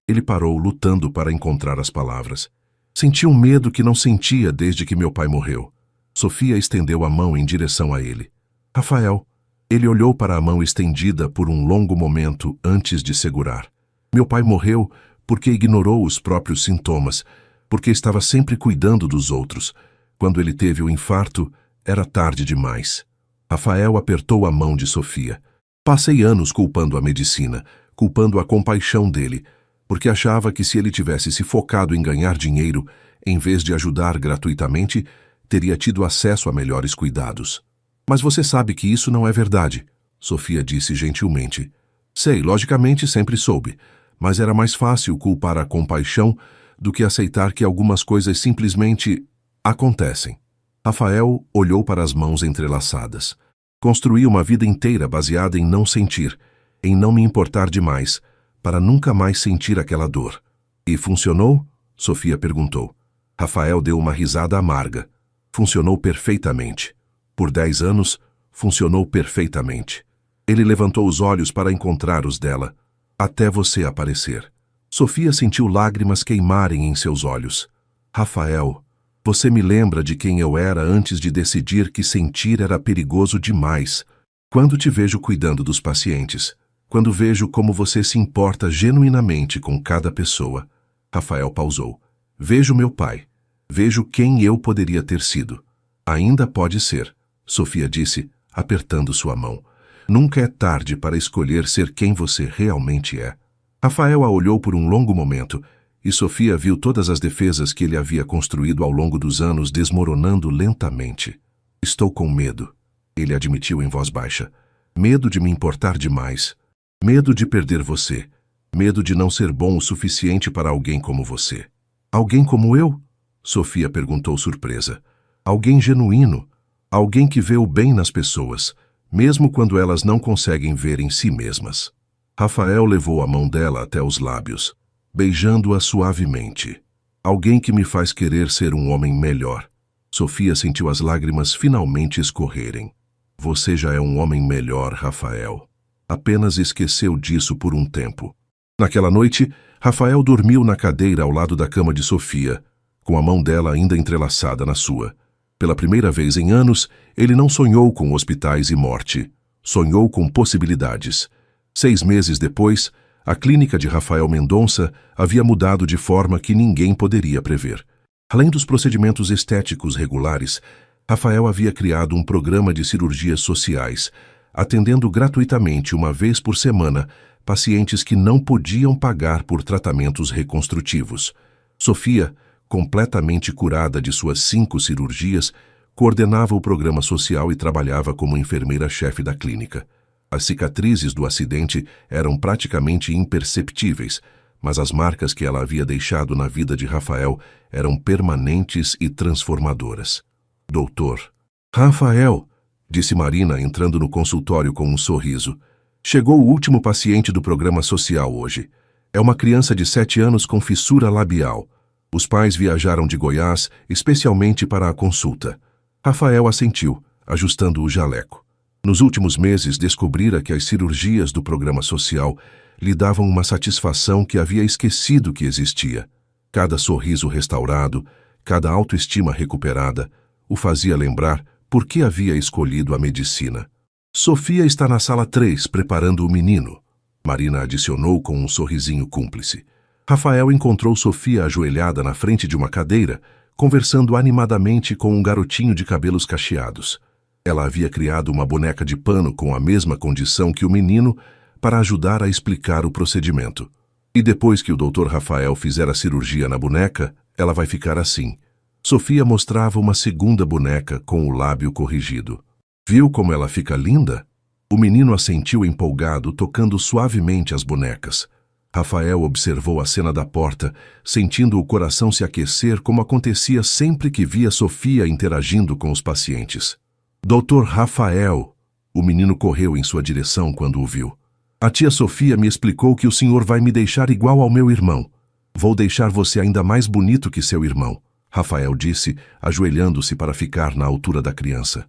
Ele parou, lutando para encontrar as palavras. "Senti um medo que não sentia desde que meu pai morreu." Sofia estendeu a mão em direção a ele. "Rafael." Ele olhou para a mão estendida por um longo momento antes de segurar. "Meu pai morreu porque ignorou os próprios sintomas, porque estava sempre cuidando dos outros. Quando ele teve o infarto, era tarde demais." Rafael apertou a mão de Sofia. "Passei anos culpando a medicina, culpando a compaixão dele, porque achava que se ele tivesse se focado em ganhar dinheiro, em vez de ajudar gratuitamente, teria tido acesso a melhores cuidados." "Mas você sabe que isso não é verdade", Sofia disse gentilmente. "Sei, logicamente sempre soube, mas era mais fácil culpar a compaixão do que aceitar que algumas coisas simplesmente acontecem." Rafael olhou para as mãos entrelaçadas. Construí uma vida inteira baseada em não sentir, em não me importar demais, para nunca mais sentir aquela dor. E funcionou? Sofia perguntou. Rafael deu uma risada amarga. Funcionou perfeitamente. Por 10 anos, funcionou perfeitamente. Ele levantou os olhos para encontrar os dela. Até você aparecer. Sofia sentiu lágrimas queimarem em seus olhos. Rafael, você me lembra de quem eu era antes de decidir que sentir era perigoso demais. Quando te vejo cuidando dos pacientes, quando vejo como você se importa genuinamente com cada pessoa. Rafael pausou. Vejo meu pai. Vejo quem eu poderia ter sido. Ainda pode ser, Sofia disse, apertando sua mão. Nunca é tarde para escolher ser quem você realmente é. Rafael a olhou por um longo momento, e Sofia viu todas as defesas que ele havia construído ao longo dos anos desmoronando lentamente. Estou com medo, ele admitiu em voz baixa. Medo de me importar demais. Medo de perder você. Medo de não ser bom o suficiente para alguém como você. Alguém como eu? Sofia perguntou surpresa. Alguém genuíno. Alguém que vê o bem nas pessoas, mesmo quando elas não conseguem ver em si mesmas. Rafael levou a mão dela até os lábios, beijando-a suavemente. Alguém que me faz querer ser um homem melhor. Sofia sentiu as lágrimas finalmente escorrerem. Você já é um homem melhor, Rafael. Apenas esqueceu disso por um tempo. Naquela noite, Rafael dormiu na cadeira ao lado da cama de Sofia, com a mão dela ainda entrelaçada na sua. Pela primeira vez em anos, ele não sonhou com hospitais e morte. Sonhou com possibilidades. 6 meses depois, a clínica de Rafael Mendonça havia mudado de forma que ninguém poderia prever. Além dos procedimentos estéticos regulares, Rafael havia criado um programa de cirurgias sociais, atendendo gratuitamente 1 vez por semana pacientes que não podiam pagar por tratamentos reconstrutivos. Sofia, completamente curada de suas 5 cirurgias, coordenava o programa social e trabalhava como enfermeira-chefe da clínica. As cicatrizes do acidente eram praticamente imperceptíveis, mas as marcas que ela havia deixado na vida de Rafael eram permanentes e transformadoras. Doutor. Rafael, disse Marina entrando no consultório com um sorriso. Chegou o último paciente do programa social hoje. É uma criança de 7 anos com fissura labial. Os pais viajaram de Goiás especialmente para a consulta. Rafael assentiu, ajustando o jaleco. Nos últimos meses descobrira que as cirurgias do programa social lhe davam uma satisfação que havia esquecido que existia. Cada sorriso restaurado, cada autoestima recuperada, o fazia lembrar por que havia escolhido a medicina. Sofia está na sala 3 preparando o menino, Marina adicionou com um sorrisinho cúmplice. Rafael encontrou Sofia ajoelhada na frente de uma cadeira, conversando animadamente com um garotinho de cabelos cacheados. Ela havia criado uma boneca de pano com a mesma condição que o menino para ajudar a explicar o procedimento. E depois que o Dr. Rafael fizer a cirurgia na boneca, ela vai ficar assim. Sofia mostrava uma segunda boneca com o lábio corrigido. Viu como ela fica linda? O menino assentiu empolgado, tocando suavemente as bonecas. Rafael observou a cena da porta, sentindo o coração se aquecer como acontecia sempre que via Sofia interagindo com os pacientes. Dr. Rafael! O menino correu em sua direção quando o viu. A tia Sofia me explicou que o senhor vai me deixar igual ao meu irmão. Vou deixar você ainda mais bonito que seu irmão, Rafael disse, ajoelhando-se para ficar na altura da criança.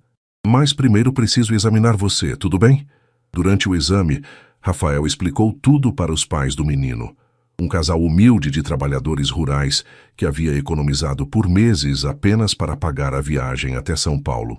Mas primeiro preciso examinar você, tudo bem? Durante o exame, Rafael explicou tudo para os pais do menino. Um casal humilde de trabalhadores rurais que havia economizado por meses apenas para pagar a viagem até São Paulo.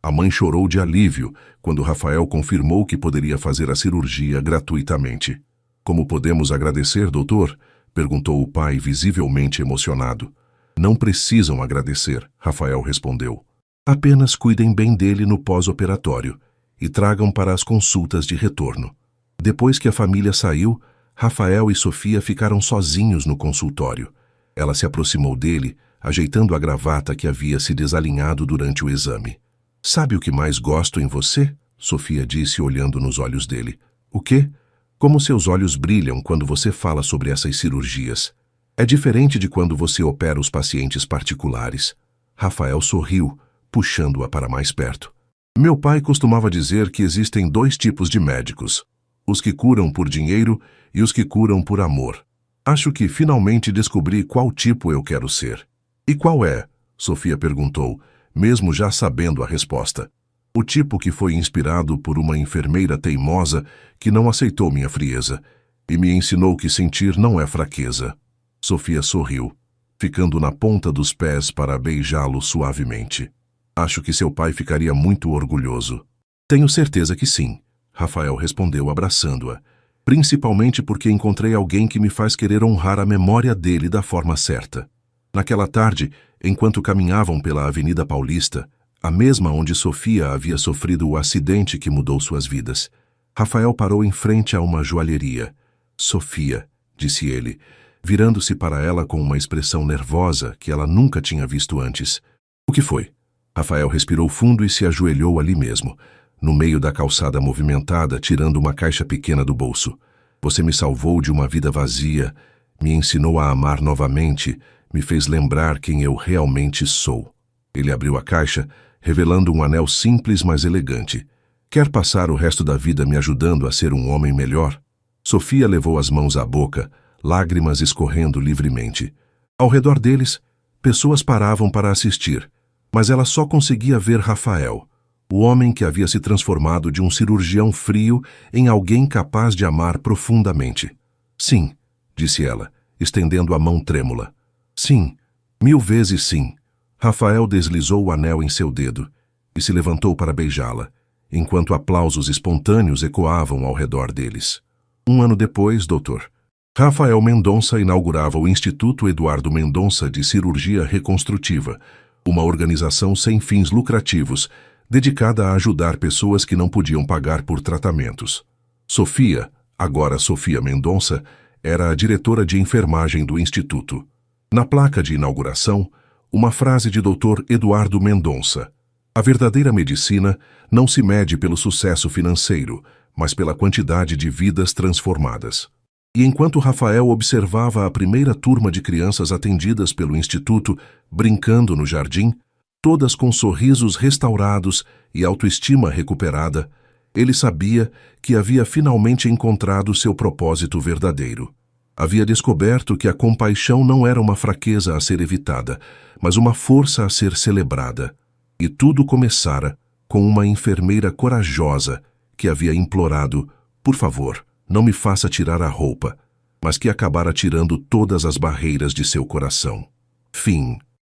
A mãe chorou de alívio quando Rafael confirmou que poderia fazer a cirurgia gratuitamente. Como podemos agradecer, doutor? Perguntou o pai, visivelmente emocionado. Não precisam agradecer, Rafael respondeu. Apenas cuidem bem dele no pós-operatório e tragam para as consultas de retorno. Depois que a família saiu, Rafael e Sofia ficaram sozinhos no consultório. Ela se aproximou dele, ajeitando a gravata que havia se desalinhado durante o exame. Sabe o que mais gosto em você? Sofia disse olhando nos olhos dele. O quê? Como seus olhos brilham quando você fala sobre essas cirurgias. É diferente de quando você opera os pacientes particulares. Rafael sorriu, puxando-a para mais perto. Meu pai costumava dizer que existem dois tipos de médicos: os que curam por dinheiro e os que curam por amor. Acho que finalmente descobri qual tipo eu quero ser. E qual é? Sofia perguntou, mesmo já sabendo a resposta. O tipo que foi inspirado por uma enfermeira teimosa que não aceitou minha frieza e me ensinou que sentir não é fraqueza. Sofia sorriu, ficando na ponta dos pés para beijá-lo suavemente. Acho que seu pai ficaria muito orgulhoso. Tenho certeza que sim, Rafael respondeu abraçando-a. Principalmente porque encontrei alguém que me faz querer honrar a memória dele da forma certa. Naquela tarde, enquanto caminhavam pela Avenida Paulista, a mesma onde Sofia havia sofrido o acidente que mudou suas vidas, Rafael parou em frente a uma joalheria. Sofia, disse ele, virando-se para ela com uma expressão nervosa que ela nunca tinha visto antes. O que foi? Rafael respirou fundo e se ajoelhou ali mesmo, no meio da calçada movimentada, tirando uma caixa pequena do bolso. Você me salvou de uma vida vazia, me ensinou a amar novamente, me fez lembrar quem eu realmente sou. Ele abriu a caixa, revelando um anel simples, mas elegante. Quer passar o resto da vida me ajudando a ser um homem melhor? Sofia levou as mãos à boca, lágrimas escorrendo livremente. Ao redor deles, pessoas paravam para assistir, mas ela só conseguia ver Rafael, o homem que havia se transformado de um cirurgião frio em alguém capaz de amar profundamente. Sim, disse ela, estendendo a mão trêmula. Sim, 1000 vezes sim. Rafael deslizou o anel em seu dedo e se levantou para beijá-la, enquanto aplausos espontâneos ecoavam ao redor deles. 1 ano depois, doutor, Rafael Mendonça inaugurava o Instituto Eduardo Mendonça de Cirurgia Reconstrutiva, uma organização sem fins lucrativos, dedicada a ajudar pessoas que não podiam pagar por tratamentos. Sofia, agora Sofia Mendonça, era a diretora de enfermagem do Instituto. Na placa de inauguração, uma frase de Dr. Eduardo Mendonça: a verdadeira medicina não se mede pelo sucesso financeiro, mas pela quantidade de vidas transformadas. E enquanto Rafael observava a primeira turma de crianças atendidas pelo Instituto brincando no jardim, todas com sorrisos restaurados e autoestima recuperada, ele sabia que havia finalmente encontrado seu propósito verdadeiro. Havia descoberto que a compaixão não era uma fraqueza a ser evitada, mas uma força a ser celebrada. E tudo começara com uma enfermeira corajosa que havia implorado: por favor, não me faça tirar a roupa, mas que acabara tirando todas as barreiras de seu coração. Fim.